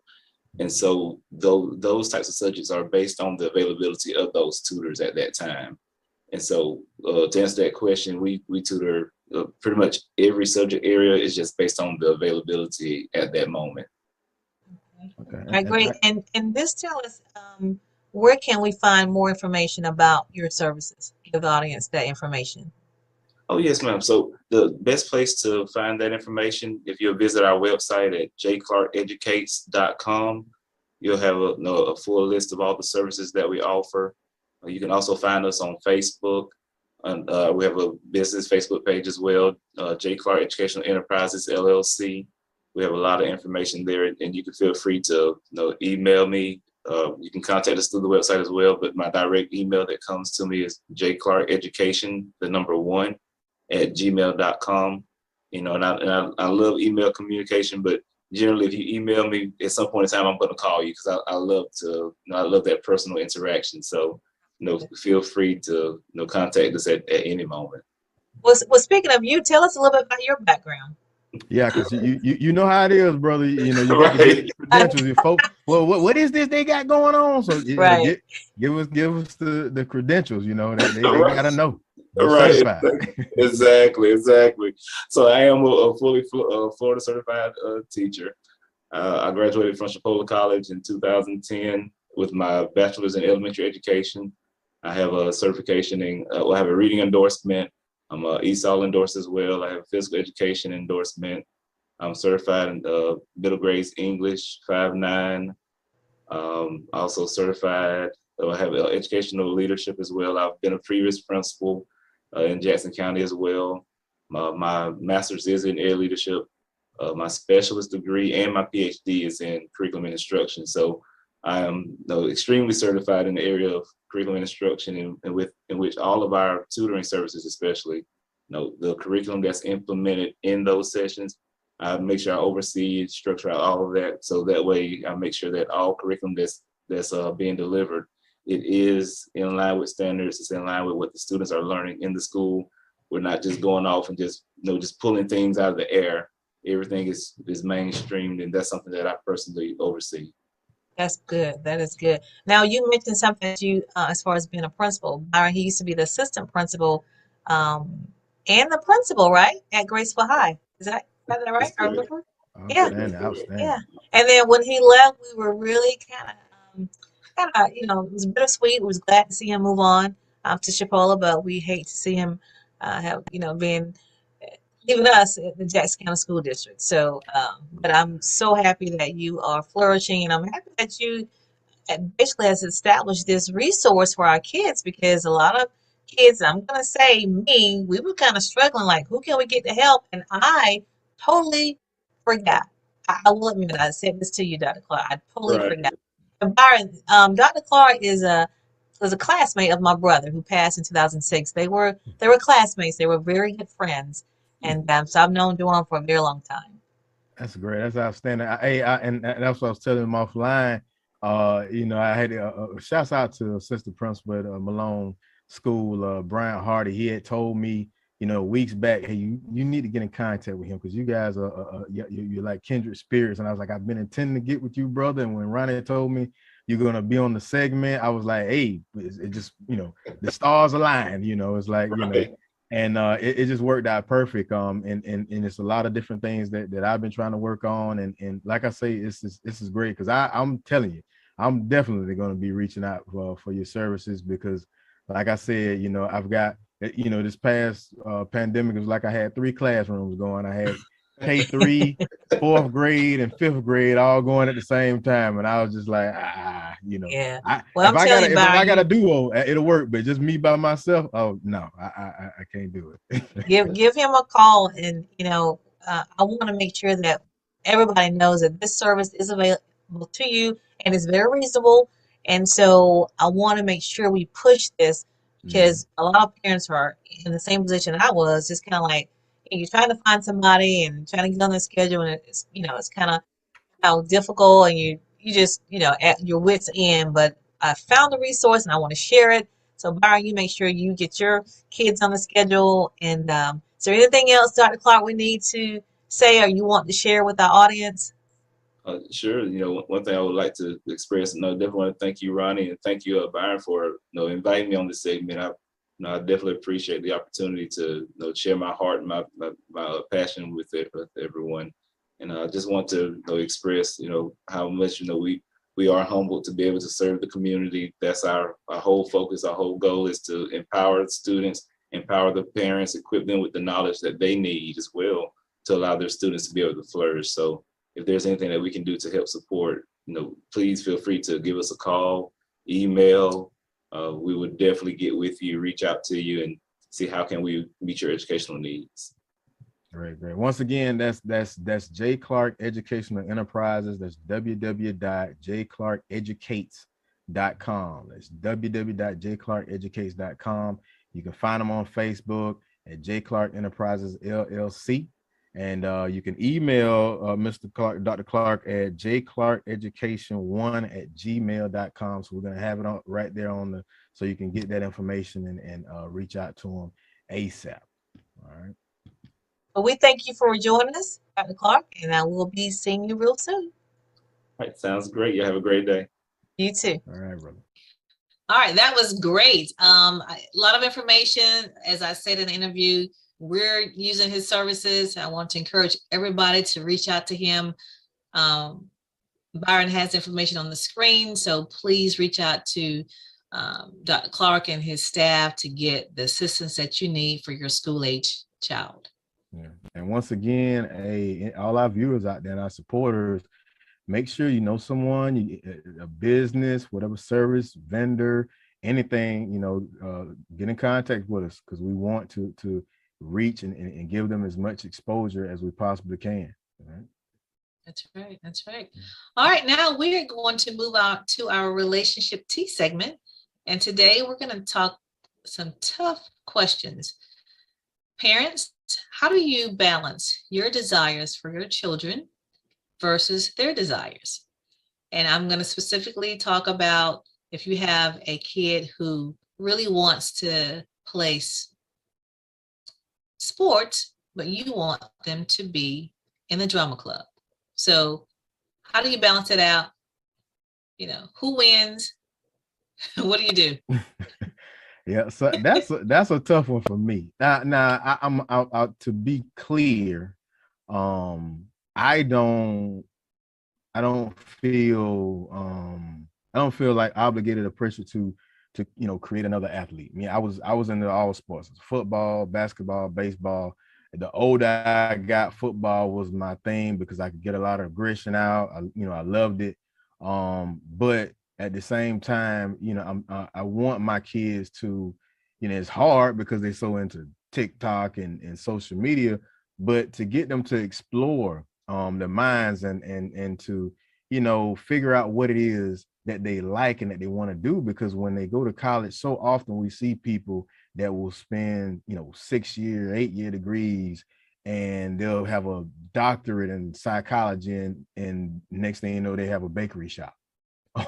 And so those types of subjects are based on the availability of those tutors at that time. And so to answer that question, we tutor pretty much every subject area. Is just based on the availability at that moment. Okay. All right, great. And this tell us, where can we find more information about your services? Give the audience that information. Oh, yes, ma'am. So the best place to find that information, if you'll visit our website at jclarkeducates.com, you'll have a full list of all the services that we offer. You can also find us on Facebook. And we have a business Facebook page as well, J. Clark Educational Enterprises, LLC. We have a lot of information there, and you can feel free to email me. You can contact us through the website as well, but my direct email that comes to me is jclarkeducation1@gmail.com. And I love email communication, but generally, if you email me at some point in time, I'm going to call you because I love that personal interaction. So, feel free to contact us at any moment. Well, speaking of you, tell us a little bit about your background. Yeah, because you know how it is, brother. You got to get the credentials. Your folks, well, what is this they got going on? So give us the credentials. They gotta know. Right. Exactly. So I am a fully Florida certified teacher. I graduated from Chipola College in 2010 with my bachelor's in elementary education. I have a certification I have a reading endorsement. I'm ESOL endorsed as well. I have a physical education endorsement. I'm certified in middle grades English 5.9. Also certified. I have educational leadership as well. I've been a previous principal in Jackson County as well. My master's is in ed leadership. My specialist degree and my PhD is in curriculum and instruction. So I am extremely certified in the area of curriculum and instruction, in which all of our tutoring services, especially, the curriculum that's implemented in those sessions, I make sure I oversee, structure out all of that. So that way I make sure that all curriculum that's being delivered, it is in line with standards. It's in line with what the students are learning in the school. We're not just going off and just pulling things out of the air. Everything is mainstreamed, and that's something that I personally oversee. That's good. That is good. Now, you mentioned something that you, as far as being a principal, Byron, he used to be the assistant principal and the principal, right, at Graceville High. Is that right? I remember. Outstanding. Yeah. And then when he left, we were really kind of, it was bittersweet. We was glad to see him move on to Chipola, but we hate to see him leaving us at the Jackson County School District. So, but I'm so happy that you are flourishing, and I'm happy that you basically has established this resource for our kids, because a lot of kids, I'm going to say we were kind of struggling, like, who can we get to help? And I totally forgot. I will admit, I said this to you, Dr. Clark. I totally forgot. And Byron, Dr. Clark was a classmate of my brother who passed in 2006. They were classmates. They were very good friends. And so I've known Duane for a very long time. That's great. That's outstanding. And that's what I was telling him offline. I had shouts out to assistant principal at Malone School, Brian Hardy. He had told me, weeks back, hey, you need to get in contact with him because you guys are you're like kindred spirits. And I was like, I've been intending to get with you, brother. And when Ronnie told me you're gonna be on the segment, I was like, hey, it just the stars aligned. It's like Right. and it just worked out perfect. And it's a lot of different things that I've been trying to work on. And like I say, this is great because I'm telling you, I'm definitely going to be reaching out for your services because, like I said, I've got, this past pandemic, it was like I had 3 classrooms going. I had K3, 4th grade, and 5th grade all going at the same time, and I was just like, Yeah. I, Well, I'm telling you, if I got a Byron, duo, it'll work. But just me by myself, oh no, I can't do it. give him a call, and I want to make sure that everybody knows that this service is available to you and it's very reasonable. And so I want to make sure we push this Mhm. because a lot of parents are in the same position I was, just kind of like you're trying to find somebody and trying to get on their schedule, and it's kind of how difficult, and you just at your wits end. But I found the resource and I want to share it. So Byron, you make sure you get your kids on the schedule. And is there anything else, Dr. Clark, we need to say or you want to share with our audience? Sure. One thing I would like to express, definitely want to thank you, Ronnie, and thank you, Byron, for inviting me on this segment. I definitely appreciate the opportunity to share my heart and my passion with everyone. And I just want to express how much we are humbled to be able to serve the community. That's our whole focus. Our whole goal is to empower the students, empower the parents, equip them with the knowledge that they need as well to allow their students to be able to flourish. So if there's anything that we can do to help support, please feel free to give us a call, email. We would definitely get with you, reach out to you, and see how can we meet your educational needs. Great. Once again, that's J. Clark Educational Enterprises. That's www.jclarkeducates.com. That's www.jclarkeducates.com. You can find them on Facebook at J. Clark Enterprises LLC. And you can email Mr. Clark, Dr. Clark at jclarkeducation1@gmail.com. So we're going to have it on right there so you can get that information and reach out to them ASAP. All right. But we thank you for joining us, Dr. Clark, and I will be seeing you real soon. All right, sounds great. You have a great day. You too. All right, brother. All right, that was great. A lot of information. As I said in the interview, we're using his services. I want to encourage everybody to reach out to him. Byron has information on the screen, so please reach out to Dr. Clark and his staff to get the assistance that you need for your school-age child. Yeah. And once again, all our viewers out there and our supporters, make sure you know someone, a business, whatever service, vendor, anything, get in contact with us because we want to reach and give them as much exposure as we possibly can. Right? That's right. That's right. All right. Now we're going to move on to our relationship T segment. And today we're going to talk some tough questions. Parents, how do you balance your desires for your children versus their desires? And I'm going to specifically talk about if you have a kid who really wants to play sports, but you want them to be in the drama club. So how do you balance it out? Who wins? What do you do? Yeah, so that's a tough one for me. Now I'm to be clear. I don't feel like obligated or pressure to create another athlete. I mean, I was into all sports, football, basketball, baseball. The older I got, football was my thing because I could get a lot of aggression out. I loved it. But at the same time, I want my kids to, it's hard because they're so into TikTok and social media, but to get them to explore their minds and to, figure out what it is that they like and that they want to do. Because when they go to college, so often we see people that will spend, 6-year, 8-year degrees, and they'll have a doctorate in psychology, and next thing you know, they have a bakery shop.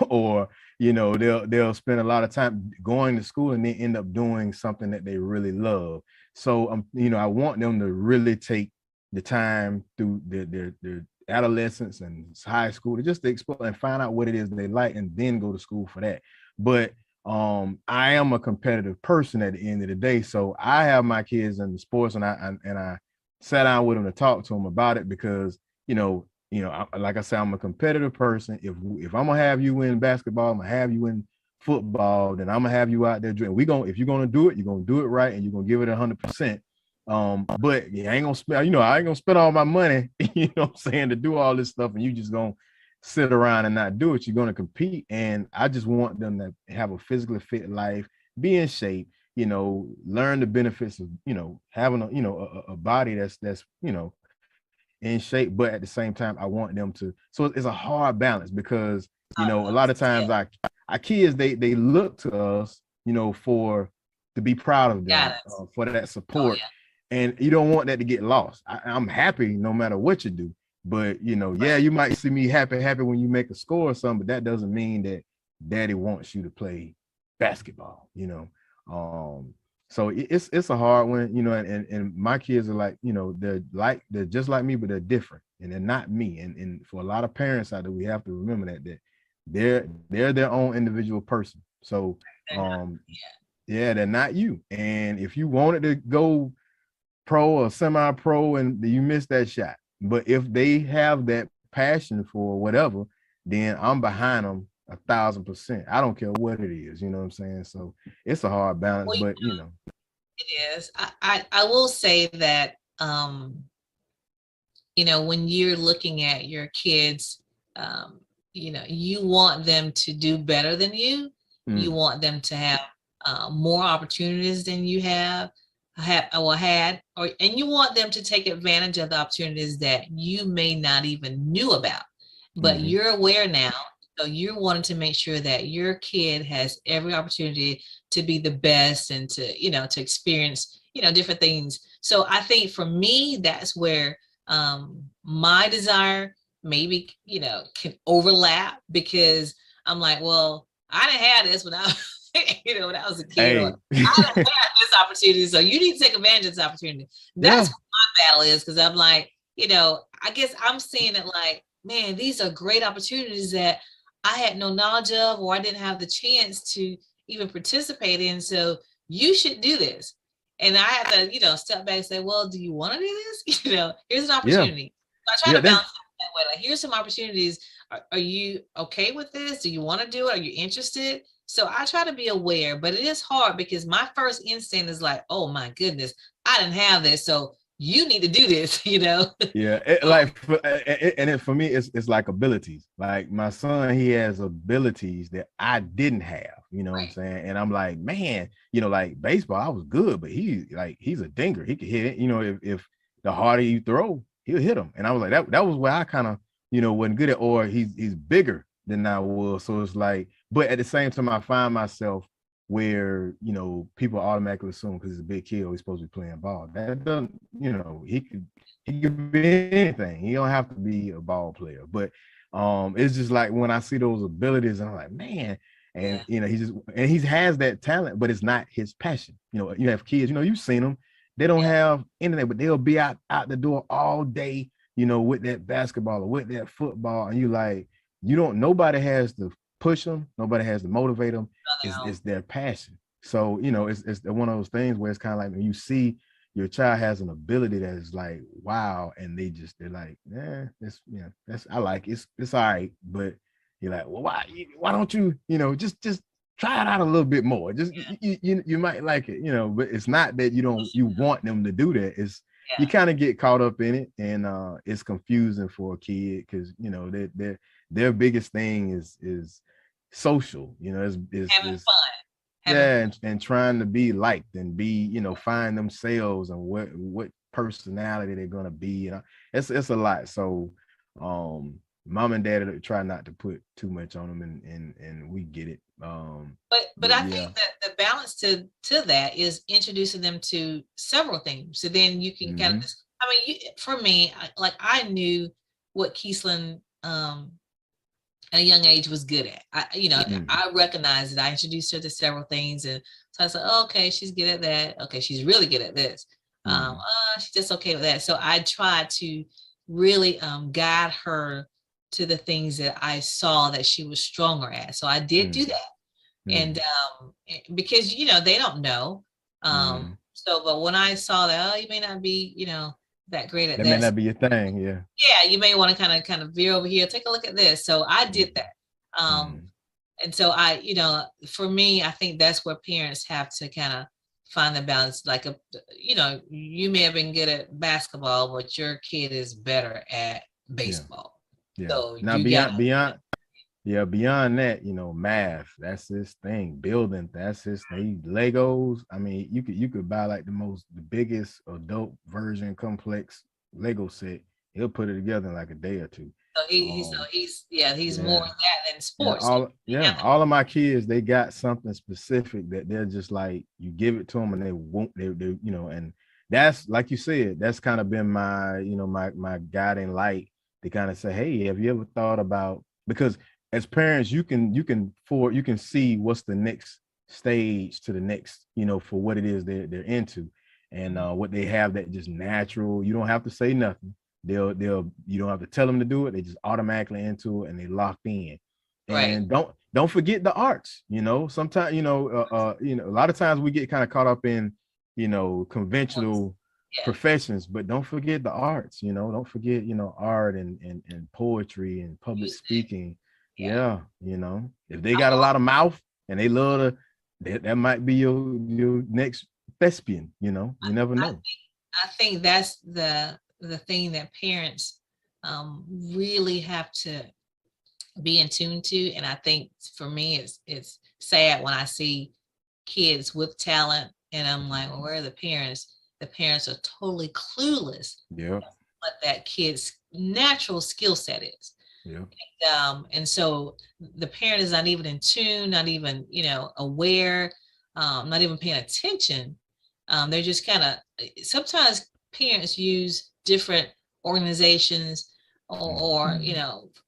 Or, you know, they'll spend a lot of time going to school and they end up doing something that they really love. So, you know, I want them to really take the time through their adolescence and high school to just explore and find out what it is they like, and then go to school for that. But I am a competitive person at the end of the day, so I have my kids in the sports, and I sat down with them to talk to them about it, because like I said, I'm a competitive person. If I'm gonna have you in basketball, I'm gonna have you in football, then I'm gonna have you out there doing. If you're gonna do it, you're gonna do it right, and you're gonna give it 100%. But yeah, I ain't gonna spend. I ain't gonna spend all my money. You know what I'm saying, to do all this stuff, and you just gonna sit around and not do it. You're gonna compete, and I just want them to have a physically fit life, be in shape. Learn the benefits of having a body that's in shape, but at the same time, I want them to. So it's a hard balance, because a lot of times our kids they look to us, to be proud of them, for that support, and you don't want that to get lost. I'm happy no matter what you do, but you might see me happy when you make a score or something, but that doesn't mean that daddy wants you to play basketball. So it's a hard one, and my kids are like, they're just like me, but they're different, and they're not me. And for a lot of parents out there, we have to remember that they're their own individual person. So they're not you. And if you wanted to go pro or semi-pro and you missed that shot, but if they have that passion for whatever, then I'm behind them 1,000%. I don't care what it is, you know what I'm saying? So it's a hard balance, but it is. I will say that when you're looking at your kids, you want them to do better than you. You want them to have more opportunities than you had, and you want them to take advantage of the opportunities that you may not even knew about, but you're aware now. So you're wanting to make sure that your kid has every opportunity to be the best, and to experience, different things. So I think for me, that's where my desire maybe, can overlap, because I'm like, well, I didn't have this when I was, when I was a kid. Hey. I didn't have this opportunity. So you need to take advantage of this opportunity. That's what my battle is. Cause I'm like, I guess I'm seeing it like, man, these are great opportunities that I had no knowledge of, or I didn't have the chance to even participate in. So you should do this. And I have to, step back and say, well, do you want to do this? Here's an opportunity. So I try to balance it that way. Like, here's some opportunities. Are you okay with this? Do you want to do it? Are you interested? So I try to be aware, but it is hard, because my first instinct is like, oh my goodness, I didn't have this. So you need to do this, Yeah, for me, it's like abilities. Like my son, he has abilities that I didn't have, what I'm saying? And I'm like, man, like baseball, I was good, but he's a dinger. He could hit it, if the harder you throw, he'll hit him. And I was like, that was where I kind of, wasn't good at, or he's bigger than I was. So it's like, but at the same time, I find myself where people automatically assume because he's a big kid, he's supposed to be playing ball. That doesn't, he could be anything. He don't have to be a ball player. But it's just like when I see those abilities, and I'm like, man, and he has that talent, but it's not his passion. You have kids, you've seen them, they don't have anything, but they'll be out the door all day, with that basketball or with that football, and you like, nobody has to push them, nobody has to motivate them. It's their passion. So it's one of those things where it's kind of like when you see your child has an ability that is like, wow, and they're like, that's I like it. It's all right, but you're like, well, why don't you just try it out a little bit more? Just you might like it, but it's not that you want them to do that. It's you kind of get caught up in it, and it's confusing for a kid, because their biggest thing is social, is having fun. And trying to be liked and be, find themselves and what personality they're gonna be. It's a lot. So mom and dad try not to put too much on them, and we get it. But I think that the balance to that is introducing them to several things. So then you can kind of just I mean, for me, I knew what Keislan at a young age was good at. I recognized it. I introduced her to several things, and so I said, oh, okay, she's good at that. Okay, she's really good at this. She's just okay with that. So I tried to really guide her to the things that I saw that she was stronger at. So I did do that. And because they don't know. So but when I saw that, oh, you may not be, that great at that. That may not be your thing, yeah. Yeah, you may want to kind of veer over here, take a look at this. So I did that. And so for me, I think that's where parents have to kind of find the balance. Like you may have been good at basketball, but your kid is better at baseball. Yeah. So now beyond that, math, that's his thing. Building, that's his thing. Legos. I mean, you could buy like the biggest adult version complex Lego set. He'll put it together in like a day or two. So he's more of that than sports. All of my kids, they got something specific that they're just like, you give it to them and they won't, they and that's, like you said, that's kind of been my, my guiding light to kind of say, hey, have you ever thought about, because as parents, you can see what's the next stage to the next, for what it is they're into, and what they have that just natural. You don't have to say nothing. You don't have to tell them to do it. They just automatically into it and they locked in. And don't forget the arts. Sometimes a lot of times we get kind of caught up in conventional professions, but don't forget the arts. Don't forget art and poetry and public speaking. Yeah, if they got a lot of mouth and they love that might be your next thespian. You never know. I think that's the thing that parents really have to be in tune to. And I think for me, it's sad when I see kids with talent and I'm like, well, where are the parents? The parents are totally clueless. Yeah. What that kid's natural skill set is. Yeah. And so the parent is not even in tune, not even, aware, not even paying attention. They're just kind of, sometimes parents use different organizations or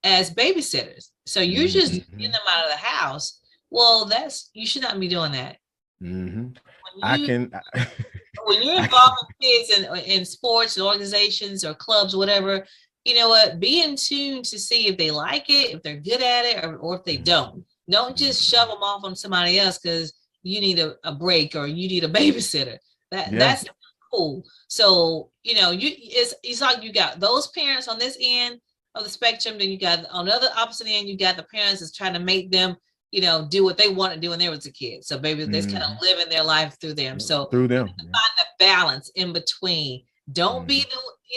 as babysitters. So you're just getting them out of the house. Well, you should not be doing that. When you're involved with kids in sports and organizations or clubs, whatever, you know what, be in tune to see if they like it, if they're good at it, or if they don't just shove them off on somebody else because you need a break or you need a babysitter. That's cool. So it's like you got those parents on this end of the spectrum, then you got on the other opposite end, you got the parents that's trying to make them do what they want to do when they was a kid. So baby, they're kind of living their life through them. So through them, find the balance in between. Don't be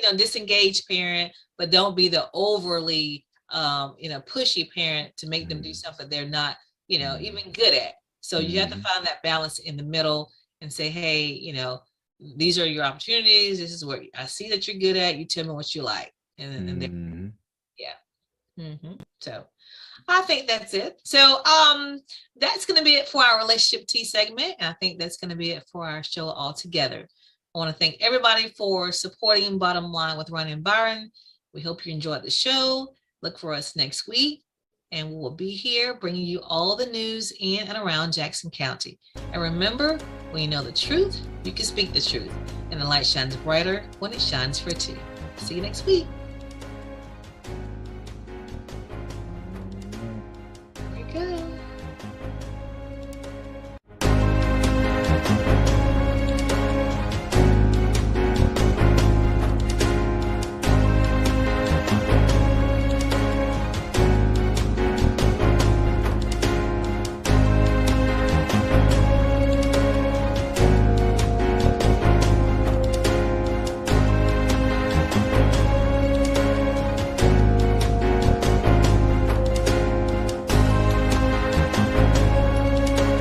the disengaged parent, but don't be the overly pushy parent to make them do something they're not even good at. So you have to find that balance in the middle and say, hey, these are your opportunities. This is what I see that you're good at. You tell me what you like, and then So I think that's it. So that's going to be it for our relationship tea segment. And I think that's going to be it for our show altogether. I want to thank everybody for supporting Bottom Line with Roni Byron. We hope you enjoyed the show. Look for us next week, and we will be here bringing you all the news in and around Jackson County. And remember, when you know the truth, you can speak the truth, and the light shines brighter when it shines for two. See you next week.